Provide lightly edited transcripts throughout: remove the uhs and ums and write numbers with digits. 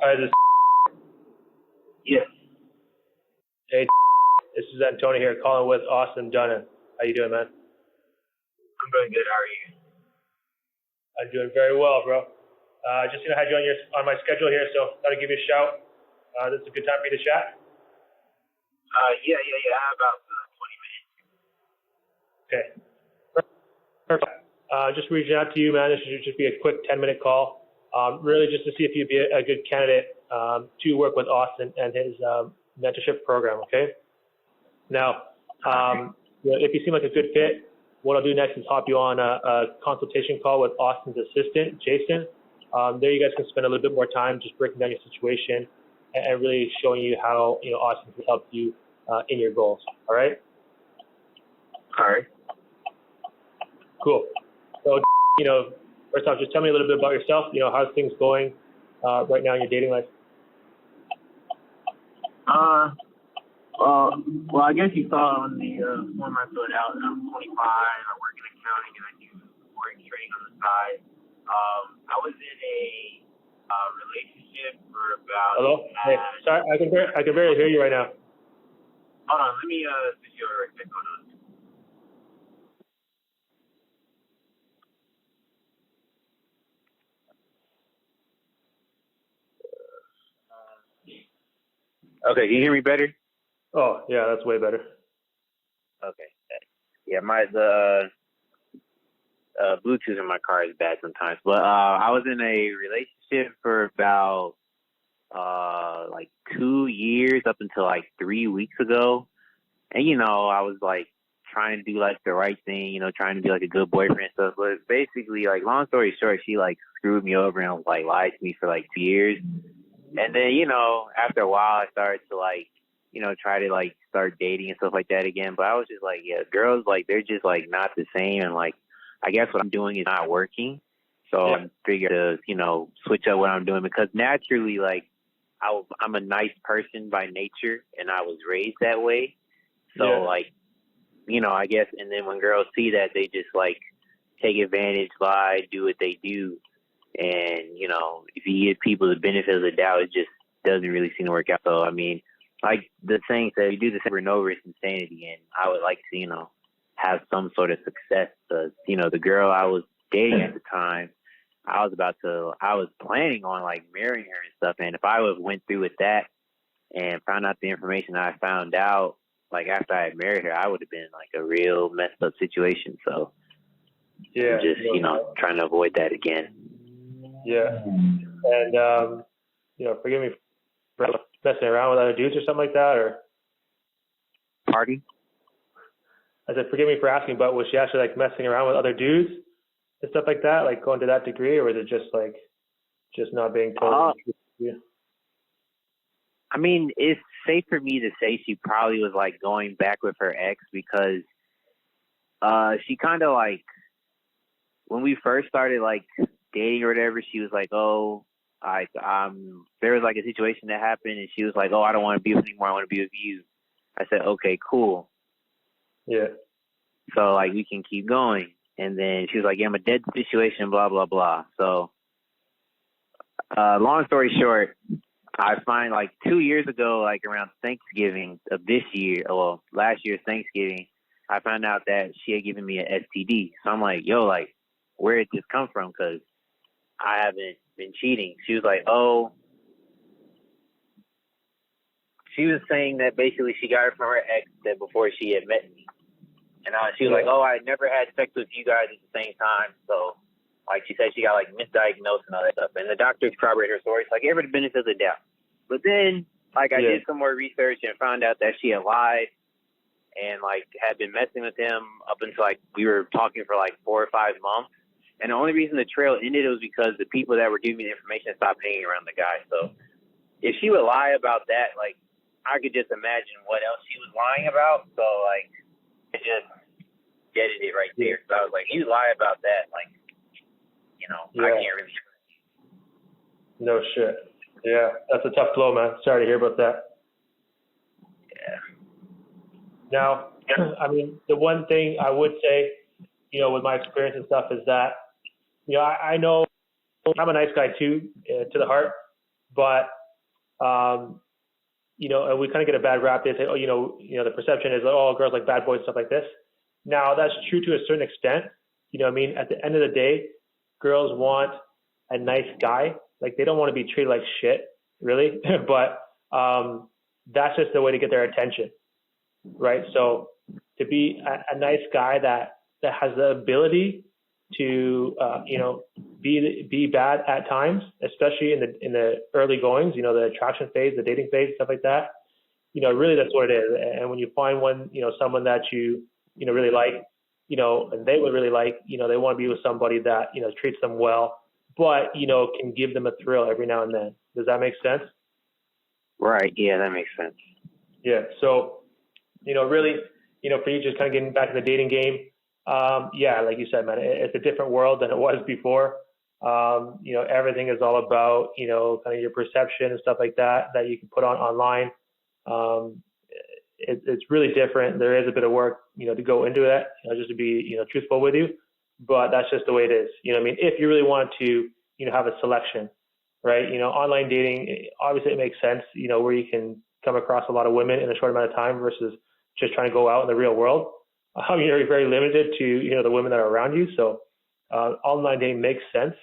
Hi, this Yes. hey, this is Antonio here, calling with Austin Dunnan. How you doing, man? I'm doing good. How are you? I'm doing very well, bro. Just had you on my schedule here, so thought I'd give you a shout. This is a good time for you to chat. Yeah. I have about 20 minutes. Okay. Perfect. Just reaching out to you, man. This should just be a quick 10-minute call. Really just to see if you'd be a good candidate to work with Austin and his mentorship program, okay? Now, if you seem like a good fit, what I'll do next is hop you on a consultation call with Austin's assistant, Jason. There you guys can spend a little bit more time just breaking down your situation and really showing you how Austin can help you in your goals. All right? All right. Cool. So, first off, just tell me a little bit about yourself. How's things going right now in your dating life? Well, I guess you saw on the form I filled out, I'm 25, I work in accounting, and I do forex trading on the side. I was in a relationship for about... Hello? Hey, sorry, I can barely hear you right now. Hold on, let me switch you over real quick. Hold on. Okay, can you hear me better? Oh, yeah, that's way better. Okay. Yeah, the Bluetooth in my car is bad sometimes. But I was in a relationship for about like 2 years up until like 3 weeks ago. And I was like trying to do like the right thing, trying to be like a good boyfriend and stuff. But basically, like, long story short, she like screwed me over and like lied to me for like 2 years. And then, after a while I started to like, try to like start dating and stuff like that again. But I was just like, yeah, girls, like, they're just like not the same. And like, I guess what I'm doing is not working. So Yeah. I figured to, switch up what I'm doing, because naturally, like, I'm a nice person by nature and I was raised that way. So like, I guess, and then when girls see that, they just like take advantage, lie, do what they do. And, if you give people the benefit of the doubt, it just doesn't really seem to work out. So, I mean, like the saying said, you do this for no risk insanity. And I would like to, have some sort of success. Because, the girl I was dating at the time, I was planning on like marrying her and stuff. And if I would have went through with that and found out the information I found out, like after I had married her, I would have been like a real messed up situation. So I'm just, trying to avoid that again. Yeah. And, forgive me for messing around with other dudes or something like that, or? Pardon? I said, forgive me for asking, but was she actually like messing around with other dudes and stuff like that, like going to that degree, or was it just like, just not being told? I mean, it's safe for me to say she probably was like going back with her ex, because she kind of like, when we first started like dating or whatever, she was like, oh, there was like a situation that happened, and she was like, oh, I don't want to be with you anymore, I want to be with you. I said, okay, cool. Yeah. So like we can keep going. And then she was like, yeah, I'm a dead situation, blah, blah, blah. So long story short, I find like 2 years ago, like around Thanksgiving of this year, well, last year's Thanksgiving, I found out that she had given me an STD. So I'm like, yo, like, where did this come from? Because I haven't been cheating. She was like, oh, she was saying that basically she got it from her ex that before she had met me. And she was like, oh, I never had sex with you guys at the same time. So, like, she said she got, like, misdiagnosed and all that stuff. And the doctor corroborated her story. It's like, every benefit of the doubt. But then, like, I did some more research and found out that she had lied and, like, had been messing with him up until, like, we were talking for, like, 4 or 5 months. And the only reason the trail ended was because the people that were giving me the information stopped hanging around the guy. So if she would lie about that, like, I could just imagine what else she was lying about. So, like, it just deaded it right there. So I was like, you lie about that, like, I can't really. No shit. Yeah, that's a tough blow, man. Sorry to hear about that. Yeah. Now, I mean, the one thing I would say, with my experience and stuff is that, I know I'm a nice guy too, to the heart, but, and we kind of get a bad rap. They say, oh, the perception is, oh, girls like bad boys and stuff like this. Now, that's true to a certain extent. You know what I mean? At the end of the day, girls want a nice guy. Like, they don't want to be treated like shit, really. But that's just the way to get their attention, right? So to be a nice guy that has the ability to, be bad at times, especially in the early goings, the attraction phase, the dating phase, stuff like that. Really that's what it is. And when you find one, someone that you really like, and they would really like, they want to be with somebody that, treats them well, but, can give them a thrill every now and then. Does that make sense? Right. Yeah, that makes sense. Yeah. So, really, for you just kind of getting back in the dating game, yeah, like you said, man, it's a different world than it was before. Everything is all about, kind of your perception and stuff like that you can put online. It's really different. There is a bit of work, to go into it, just to be, truthful with you, but that's just the way it is. If you really want to, have a selection, right? Online dating, obviously it makes sense, where you can come across a lot of women in a short amount of time versus just trying to go out in the real world. You're very limited to, the women that are around you. So online dating makes sense.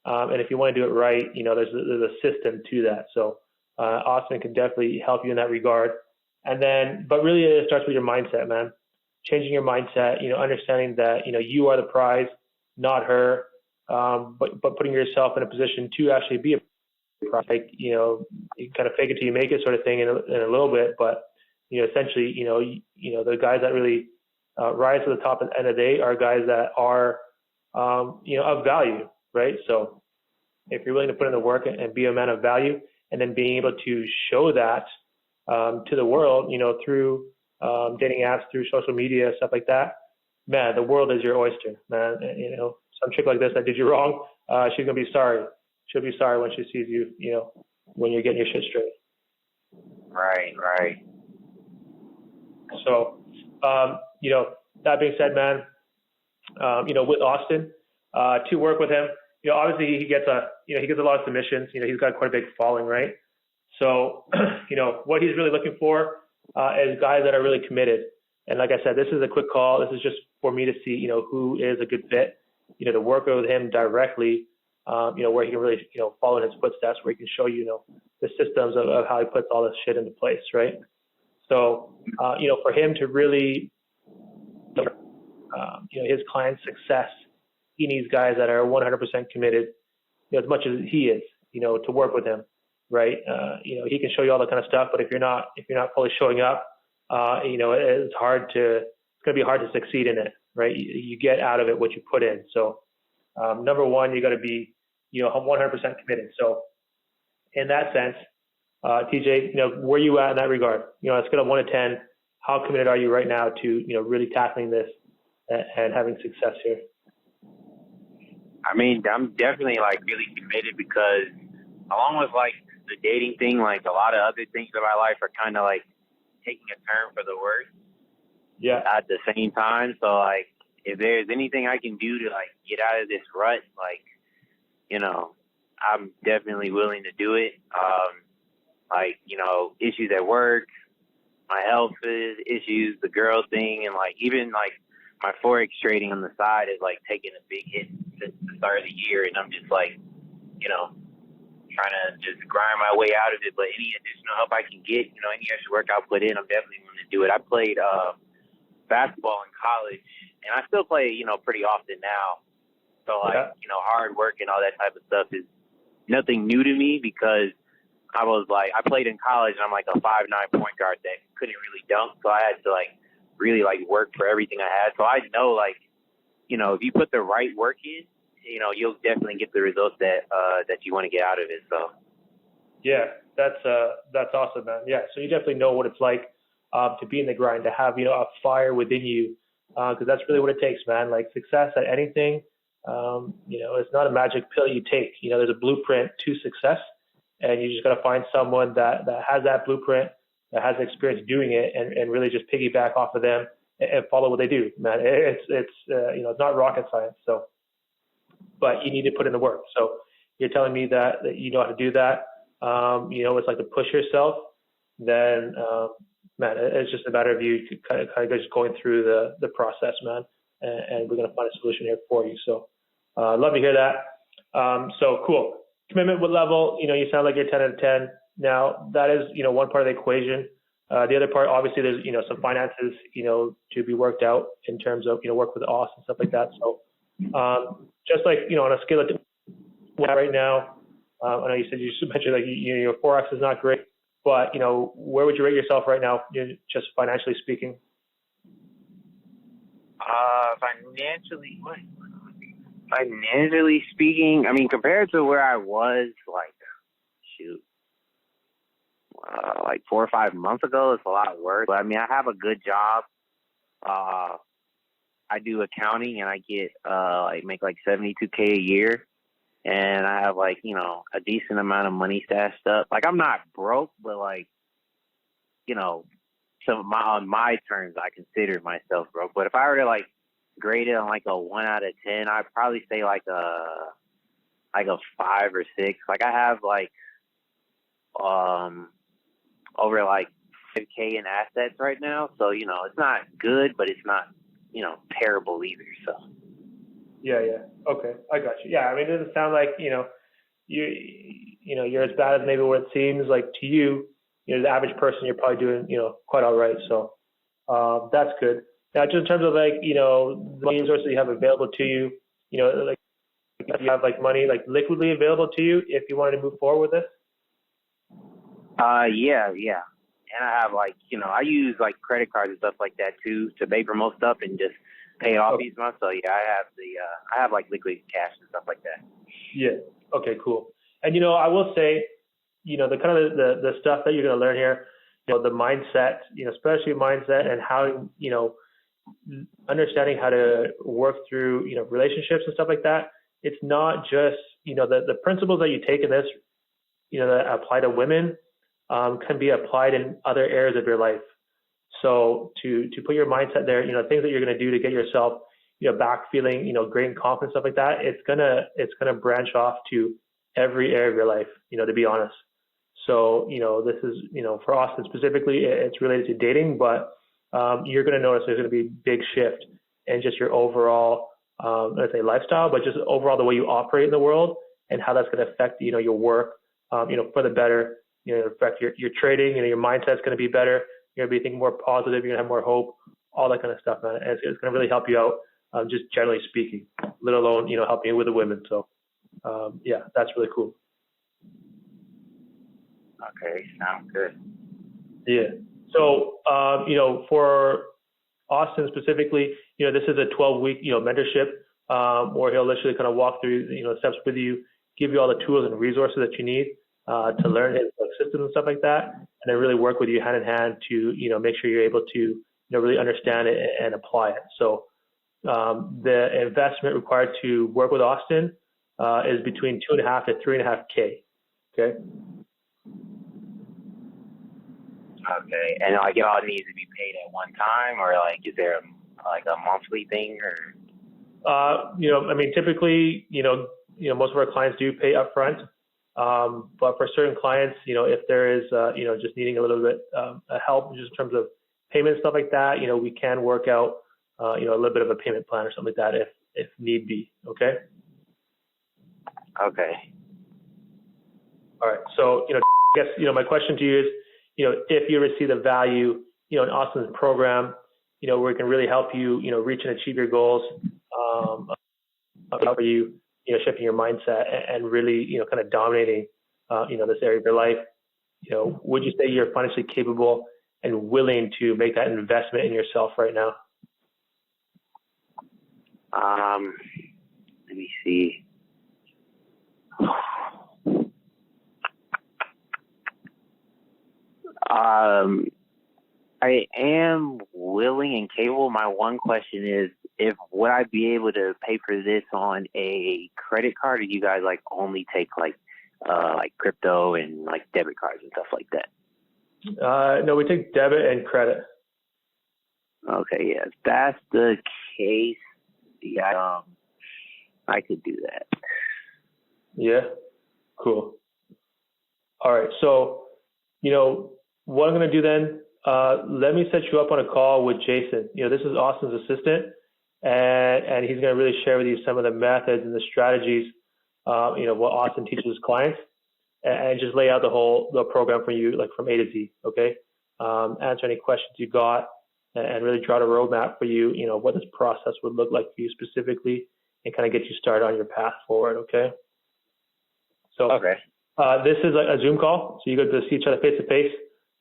And if you want to do it right, there's a system to that. So Austin can definitely help you in that regard. And then, but really it starts with your mindset, man. Changing your mindset, understanding that, you are the prize, not her, but putting yourself in a position to actually be a prize. Like, you kind of fake it till you make it sort of thing in a little bit. But, essentially, the guys that really rise to the top at the end of the day are guys that are, of value, right? So if you're willing to put in the work and be a man of value, and then being able to show that to the world, through dating apps, through social media, stuff like that, man, the world is your oyster, man. And, some chick like this that did you wrong, she's gonna be sorry. She'll be sorry when she sees you, when you're getting your shit straight. Right. So, that being said, man, with Austin, to work with him, obviously he gets a lot of submissions. He's got quite a big following, right? So, what he's really looking for is guys that are really committed. And like I said, this is a quick call. This is just for me to see, who is a good fit, to work with him directly, where he can really, follow in his footsteps, where he can show you, the systems of how he puts all this shit into place, right? So, for him to really, his client's success, he needs guys that are 100% committed, as much as he is, to work with him, right? He can show you all that kind of stuff, but if you're not fully showing up, it's going to be hard to succeed in it, right? You get out of it what you put in. So, number one, you got to be, 100% committed. So, in that sense, TJ, where you at in that regard? On a scale of 1 to 10, how committed are you right now to, really tackling this and having success here? I'm definitely really committed, because along with the dating thing, a lot of other things in my life are kind of taking a turn for the worse. Yeah. At the same time, so if there's anything I can do to get out of this rut, I'm definitely willing to do it. Issues at work, my health issues, the girl thing, and even my Forex trading on the side is taking a big hit since the start of the year, and I'm just trying to just grind my way out of it. But any additional help I can get, any extra work I'll put in, I'm definitely willing to do it. I played basketball in college, and I still play, pretty often now. So hard work and all that type of stuff is nothing new to me, because I played in college, and I'm a 5'9" point guard that couldn't really dunk. So I had to really work for everything I had. So I know if you put the right work in, you'll definitely get the results that you want to get out of it. So yeah, that's awesome, man. Yeah, so you definitely know what it's like to be in the grind, to have a fire within you, because that's really what it takes, man. Success at anything, it's not a magic pill you take. There's a blueprint to success, and you just got to find someone that has that blueprint, that has experience doing it, and really just piggyback off of them and follow what they do, man. It's not rocket science. So, but you need to put in the work. So you're telling me that you know how to do that. it's like to push yourself, then, man, it's just a matter of you kind of just going through the process, man, and we're going to find a solution here for you. So, love to hear that. So cool. Commitment level, you sound like you're 10 out of 10. Now, that is, one part of the equation. The other part, obviously, there's, some finances, to be worked out in terms of, work with Austin and stuff like that. So, just like, on a scale of right now, I know you mentioned like your Forex is not great, but where would you rate yourself right now, just financially speaking? Financially speaking, I mean, compared to where I was, like, like 4 or 5 months ago, it's a lot worse. But I mean, I have a good job. I do accounting, and I get make like $72K a year. And I have like, a decent amount of money stashed up. Like, I'm not broke, but like, on my terms, I consider myself broke. But if I were to like grade it on like a 1 out of 10, I'd probably say like a 5 or 6. Like, I have like, over like 5K in assets right now. So, it's not good, but it's not, terrible either. So. Yeah. Okay, I got you. Yeah, I mean, it doesn't sound like you're as bad as maybe what it seems like to you. The average person, you're probably doing quite all right. So that's good. Now, just in terms of like the money resources you have available to you, like if you have like money like liquidly available to you if you wanted to move forward with this. Yeah. And I have like I use like credit cards and stuff like that too to pay for most stuff and just pay off each month. So yeah, I have like liquid cash and stuff like that. Yeah. Okay, cool. And I will say, the kind of the stuff that you're going to learn here, the mindset, especially mindset and how, understanding how to work through, relationships and stuff like that. It's not just, the principles that you take in this, that apply to women, can be applied in other areas of your life. So to put your mindset there, things that you're going to do to get yourself, back feeling, great and confident, stuff like that, it's gonna branch off to every area of your life, to be honest. So, this is, for Austin specifically, it's related to dating, but you're going to notice there's going to be a big shift in just your overall, let's say lifestyle, but just overall the way you operate in the world and how that's going to affect, your work, for the better, affect your trading, your mindset's going to be better. You're going to be thinking more positive. You're going to have more hope, all that kind of stuff, man. And it's going to really help you out, just generally speaking, let alone, helping you with the women. So, yeah, that's really cool. Okay, sounds good. Yeah. So, for Austin specifically, this is a 12-week, mentorship, where he'll literally kind of walk through, steps with you, give you all the tools and resources that you need to learn his systems and stuff like that, and then really work with you hand in hand to, make sure you're able to, really understand it and apply it. So, the investment required to work with Austin is between 2.5 to 3.5K. Okay. Okay, and like it all needs to be paid at one time, or like is there a monthly thing, or? I mean, typically, most of our clients do pay upfront, but for certain clients, if there is, just needing a little bit of help just in terms of payment stuff like that, we can work out, a little bit of a payment plan or something like that if need be. Okay. Okay. All right. So, I guess, my question to you is, if you receive the value, in Austin's program, where we can really help you, reach and achieve your goals, help you, shifting your mindset and really, kind of dominating, this area of your life, would you say you're financially capable and willing to make that investment in yourself right now? Let me see. I am willing and capable. My one question is, would I be able to pay for this on a credit card, or do you guys like only take like crypto and like debit cards and stuff like that? No, we take debit and credit. Okay, yeah, if that's the case, yeah, I could do that. Yeah, cool. All right. So, what I'm going to do then, let me set you up on a call with Jason. This is Austin's assistant, and he's going to really share with you some of the methods and the strategies, what Austin teaches his clients, and just lay out the program for you, like from A to Z. Okay. Answer any questions you got, and really draw a roadmap for you. What this process would look like for you specifically, and kind of get you started on your path forward. Okay. So. Okay. This is a Zoom call, so you get to see each other face to face.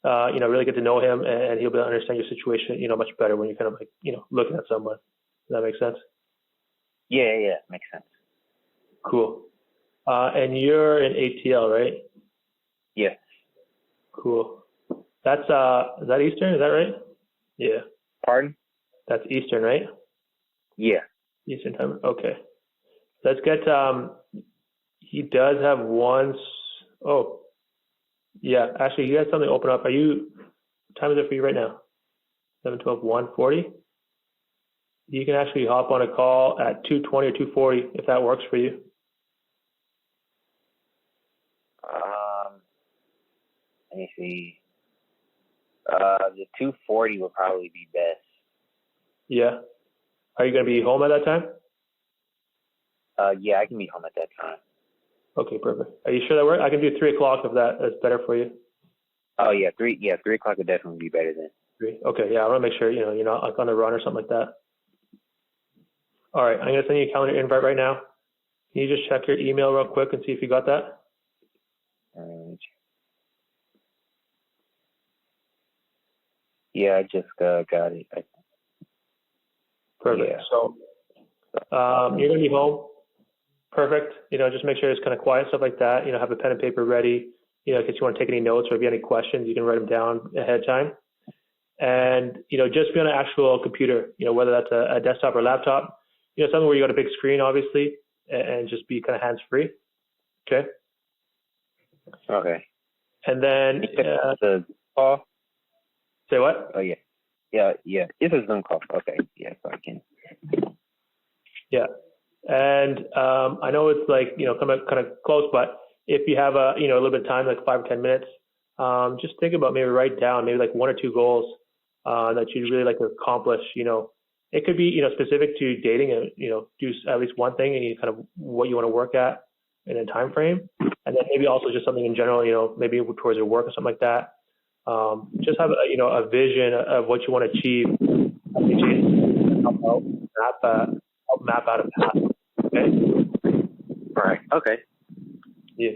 Really get to know him, and he'll be able to understand your situation, much better when you're kind of like, looking at someone. Does that make sense? Yeah, makes sense. Cool. And you're in ATL, right? Yeah. Cool. That's is that Eastern? Is that right? Yeah. Pardon? That's Eastern, right? Yeah. Eastern time. Okay. Let's get. He does have one. Oh, yeah. Actually, you got something open up. What time is it for you right now? 7:12, 1:40. You can actually hop on a call at 2:20 or 2:40 if that works for you. Let me see. The 2:40 would probably be best. Yeah. Are you going to be home at that time? Yeah, I can be home at that time. Okay, perfect. Are you sure that works? I can do 3 o'clock if that's better for you. Oh yeah, 3 o'clock would definitely be better then. 3. Okay, yeah, I want to make sure you're not like on the run or something like that. All right, I'm gonna send you a calendar invite right now. Can you just check your email real quick and see if you got that? Yeah, I just got it. Perfect. Yeah. So you're gonna be home. Perfect. Just make sure it's kind of quiet, stuff like that. Have a pen and paper ready. In case you want to take any notes or if you have any questions, you can write them down ahead of time. And, just be on an actual computer, whether that's a desktop or laptop, something where you got a big screen, obviously, and just be kind of hands-free. Okay? Okay. And then... the call? Say what? Oh, yeah. Yeah. It's a Zoom call. Okay. Yeah, so I can. Yeah. And I know it's like, kind of close, but if you have a little bit of time, like 5 or 10 minutes, just think about maybe write down maybe like 1 or 2 goals that you'd really like to accomplish. It could be, specific to dating and, do at least one thing and you kind of what you want to work at in a time frame. And then maybe also just something in general, maybe towards your work or something like that. Just have, a vision of what you want to achieve. Help map out a path. Okay? All right. Okay. Yeah.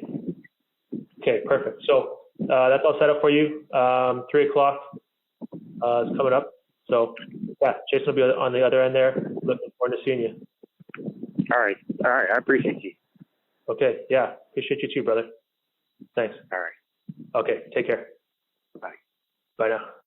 Okay, perfect. So that's all set up for you. 3 o'clock is coming up. So yeah, Jason will be on the other end there. Looking forward to seeing you. All right. I appreciate you. Okay. Yeah. Appreciate you too, brother. Thanks. All right. Okay. Take care. Bye. Bye now.